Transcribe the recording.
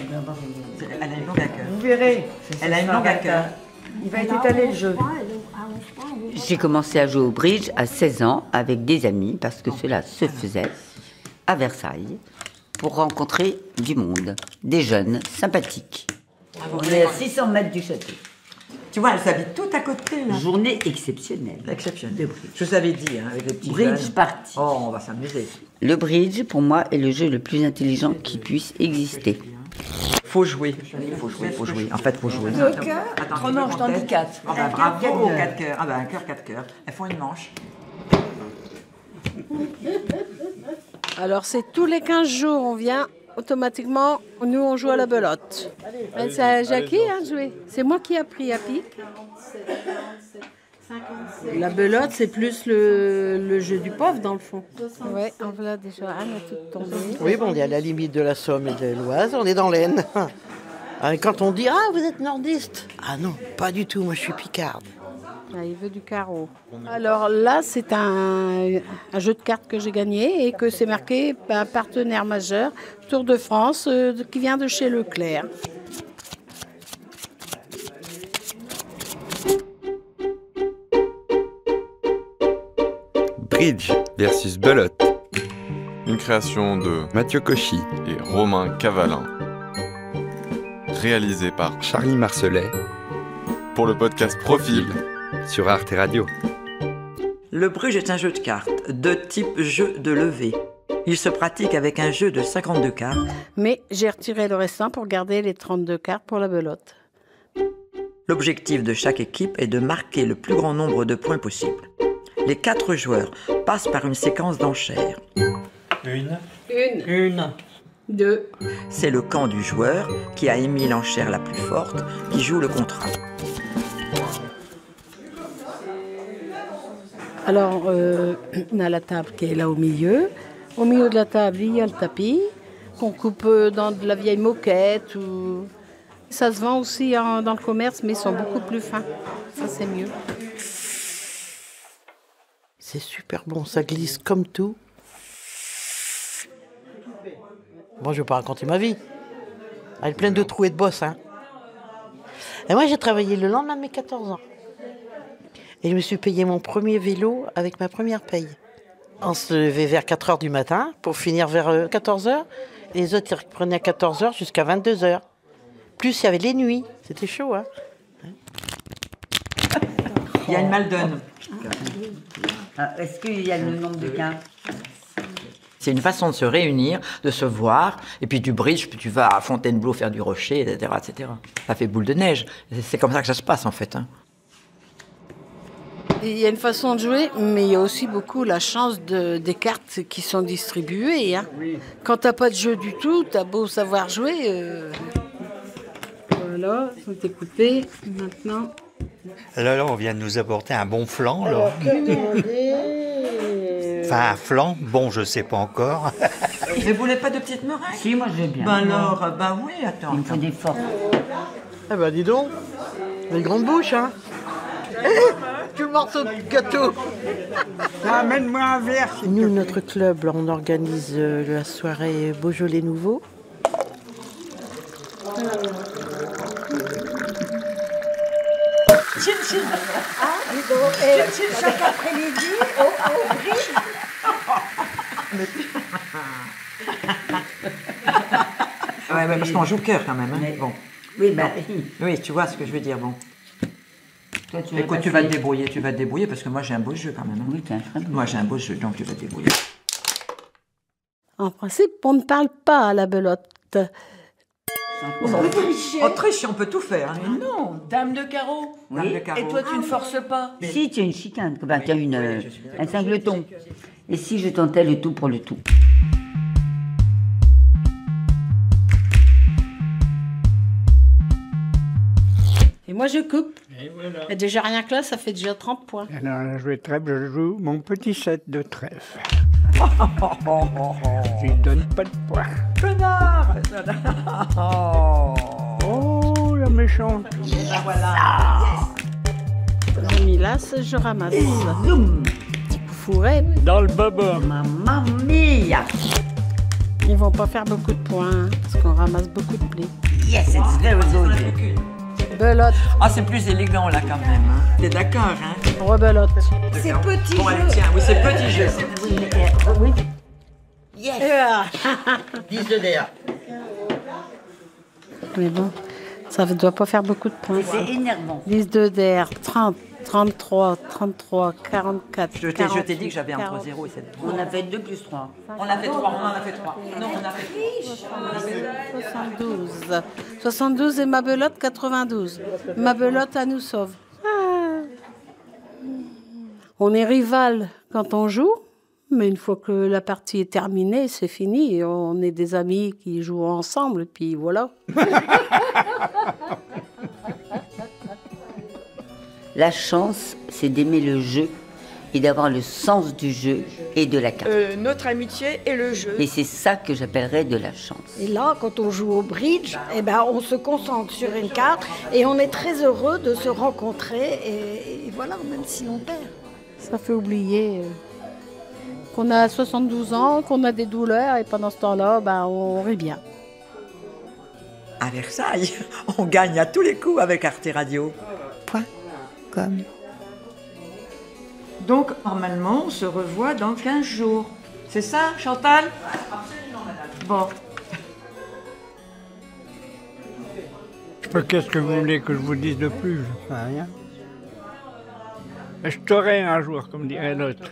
Elle a une langue à cœur. Vous verrez. Elle a une langue à cœur. Il va être étalé le jeu. J'ai commencé à jouer au bridge à 16 ans avec des amis parce que cela se faisait à Versailles pour rencontrer du monde, des jeunes sympathiques. On est à 600 mètres du château. Tu vois, elles habitent tout à côté, là. Journée exceptionnelle. Exceptionnel. Je vous avais dit, hein, avec les petits Bridge jeunes. party. Oh, on va s'amuser. Le bridge, pour moi, est le jeu le plus intelligent qui puisse exister. Faut jouer. Faut jouer. En fait, faut jouer. Deux cœurs, trois manches d'handicap. Ah bah, bravo, 4 cœurs. Ah bah, un cœur, 4 cœurs. Elles font une manche. Alors, c'est tous les 15 jours, on vient automatiquement, nous on joue à la belote. C'est à Jackie de jouer. C'est moi qui ai appris à pique. La belote, c'est plus le jeu du pauvre dans le fond. Oui, en voilà déjà, Anne est toute tombée. Oui, bon, on est à la limite de la Somme et de l'Oise, on est dans l'Aisne. Quand on dit « Ah, vous êtes nordiste !» Ah non, pas du tout, moi je suis picarde. Ah, il veut du carreau. Alors là, c'est un jeu de cartes que j'ai gagné et que c'est marqué un partenaire majeur, Tour de France, qui vient de chez Leclerc. Bridge versus belote. Une création de Mathieu Cauchy, et Romain Cavalin. Réalisé par Charlie Marcelet, pour le podcast Profil. sur Arte Radio. Le bridge est un jeu de cartes de type jeu de levée. Il se pratique avec un jeu de 52 cartes. Mais j'ai retiré le restant pour garder les 32 cartes pour la belote. L'objectif de chaque équipe est de marquer le plus grand nombre de points possible. Les 4 joueurs passent par une séquence d'enchères. Une. 2. C'est le camp du joueur qui a émis l'enchère la plus forte qui joue le contrat. Alors, on a la table qui est là au milieu. Au milieu de la table, il y a le tapis qu'on coupe dans de la vieille moquette. Ou... Ça se vend aussi dans le commerce, mais ils sont beaucoup plus fins. Ça, c'est mieux. C'est super bon, ça glisse comme tout. Bon, je vais pas raconter ma vie. Elle est pleine de trous et de bosses, hein. Et moi, j'ai travaillé le lendemain de mes 14 ans. Et je me suis payé mon premier vélo avec ma première paye. On se levait vers 4 h du matin pour finir vers 14 h. Et les autres, ils reprenaient à 14 h jusqu'à 22 h. Plus, il y avait les nuits. C'était chaud, hein. Il y a une Maldonne. Est-ce qu'il y a le nombre de cartes? C'est une façon de se réunir, de se voir, et puis du bridge, puis tu vas à Fontainebleau faire du rocher, etc., etc. Ça fait boule de neige. C'est comme ça que ça se passe, en fait. Hein. Il y a une façon de jouer, mais il y a aussi beaucoup la chance des cartes qui sont distribuées. Hein. Oui. Quand tu n'as pas de jeu du tout, tu as beau savoir jouer. Voilà, ils sont écoupés. Maintenant... Là, on vient de nous apporter un bon flan. Là. Enfin, un flan, bon, je sais pas encore. Mais vous voulez pas de petites meringues? Si, moi je veux bien. Ben alors, ben oui, attends. Il me faut des forces. Eh ben, dis donc, les grandes bouches, hein. Tout le morceau de gâteau. Amène-moi un verre. Nous, notre club, là, on organise la soirée Beaujolais Nouveau. Chin chin. Chin chin chaque après-midi au bridge. Ouais, parce qu'on joue cœur quand même. Hein. Mais, bon. Oui, bah, Oui, tu vois ce que je veux dire. Bon. toi, tu Écoute, tu vas te débrouiller parce que moi j'ai un beau jeu quand même. Hein. Oui, tu as un très beau. Moi j'ai un beau jeu, donc tu vas te débrouiller. En principe, on ne parle pas à la belote. On triche, on peut tout faire. Hein. Non, dame de carreau. Dame de carreau. Et toi, tu ne forces pas. Si tu as une chicane, ben, tu as un singleton. Et si je tentais le tout pour le tout? Et moi, je coupe. Et voilà. Et déjà, rien que là, ça fait déjà 30 points. Alors, là, je vais trèfle, je joue mon petit set de trèfle. Je ne donne pas de points. Connard. Oh, la méchante. Ben voilà. J'ai mis là, je ramasse. Zoom! Petit coup fourré. Dans le baba. Mamma mia! Ils vont pas faire beaucoup de points, parce qu'on ramasse beaucoup de blé. Yes, it's very good. Belote, Ah, c'est plus élégant là quand même. Hein. T'es d'accord, hein? rebelote. C'est petit Bon, allez, jeu. tiens, oui, c'est petit jeu. Oui. Yes. 10 de d'air. Mais bon, ça ne doit pas faire beaucoup de points. C'est énervant. 10 de d'air, 30, 33, 33, 44. Je t'ai dit que j'avais entre 0 et 7 points. On a fait 2 plus 3. On a fait 3, on en a fait 3. Non, on a fait 72. 72 et ma belote, 92. Ma belote, à nous sauve. Ah. On est rival quand on joue, mais une fois que la partie est terminée, c'est fini. On est des amis qui jouent ensemble, et puis voilà. La chance, c'est d'aimer le jeu et d'avoir le sens du jeu et de la carte. Notre amitié et le jeu. Et c'est ça que j'appellerais de la chance. Et là, quand on joue au bridge, eh ben, on se concentre sur une carte et on est très heureux de se rencontrer. Et voilà, même si on perd. Ça fait oublier qu'on a 72 ans, qu'on a des douleurs, et pendant ce temps-là, ben, on rit bien. À Versailles, on gagne à tous les coups avec Arte Radio. Comme. Donc, normalement, on se revoit dans 15 jours. C'est ça, Chantal? Absolument, madame. Bon. Qu'est-ce que vous voulez que je vous dise de plus? Je sais rien. Je t'aurai un jour, comme dirait l'autre.